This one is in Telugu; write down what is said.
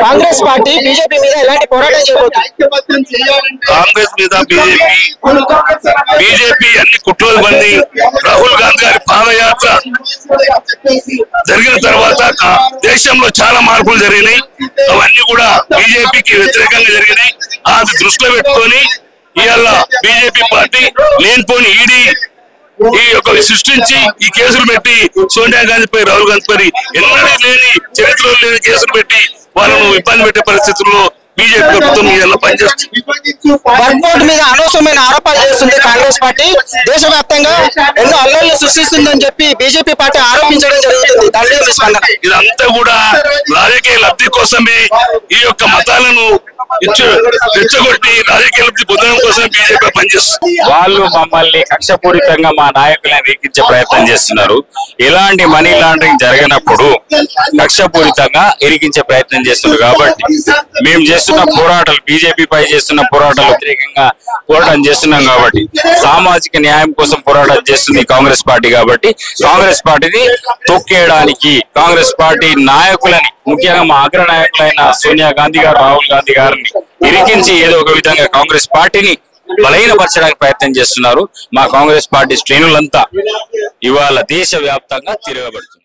కాంగ్రెస్ పార్టీ బీజేపీ మీద ఎలాంటి పోరాటం చేయబోతుంది? కాంగ్రెస్ మీద బీజేపీ అన్ని కుట్రలు పని రాహుల్ గాంధీ గారి పాదయాత్ర జరిగిన తర్వాత దేశంలో చాలా మార్పులు జరిగినాయి. అవన్నీ కూడా బీజేపీకి వ్యతిరేకంగా జరిగినాయి. అది దృష్టిలో పెట్టుకొని ఇవాళ బీజేపీ పార్టీ లేనిపోని ఈడీ ఈ యొక్క సృష్టించి ఈ కేసులు పెట్టి సోనియా గాంధీపై రాహుల్ గాంధీపై ఎన్నడూ లేని చరిత్రలో లేని కేసులు పెట్టి వాళ్ళను ఇబ్బంది పెట్టే పరిస్థితుల్లో బీజేపీ ప్రభుత్వం ఇలా పనిచేస్తుంది. వర్క్ మీద అనవసరమైన ఆరోపణలు చేస్తుంది కాంగ్రెస్ పార్టీ. దేశవ్యాప్తంగా ఎన్నో అల్లర్లు సృష్టిస్తుందని చెప్పి బీజేపీ పార్టీ ఆరోపించడం జరుగుతుంది. దాని మీద స్పందన. ఇదంతా కూడా రాజకీయ లబ్ధి కోసమే ఈ యొక్క మతాలను రెచ్చగొట్టి రాజకీయ లబ్ధి పొందడం కోసం బీజేపీ పనిచేస్తుంది. వాళ్ళు మమ్మల్ని కక్షపూరితంగా మా నాయకులను ఇరికించే ప్రయత్నం చేస్తున్నారు. ఇలాంటి మనీ లాండరింగ్ జరిగినప్పుడు కక్షపూరితంగా ఇరికించే ప్రయత్నం చేస్తున్నారు. కాబట్టి మేము చేస్తున్న పోరాటాలు బీజేపీ పై చేస్తున్న పోరాటాలు వ్యతిరేకంగా పోరాటం చేస్తున్నాం. కాబట్టి సామాజిక న్యాయం కోసం పోరాటం చేస్తుంది కాంగ్రెస్ పార్టీ. కాబట్టి కాంగ్రెస్ పార్టీని తొక్కేయడానికి కాంగ్రెస్ పార్టీ నాయకులని ముఖ్యంగా మా అగ్ర నాయకులైన సోనియా గాంధీ గారు రాహుల్ గాంధీ గారిని ఇరికించి ఏదో ఒక విధంగా కాంగ్రెస్ పార్టీని బలహీనపరచడానికి ప్రయత్నం చేస్తున్నారు. మా కాంగ్రెస్ పార్టీ శ్రేణులంతా ఇవాళ దేశవ్యాప్తంగా తిరగబడుతుంది.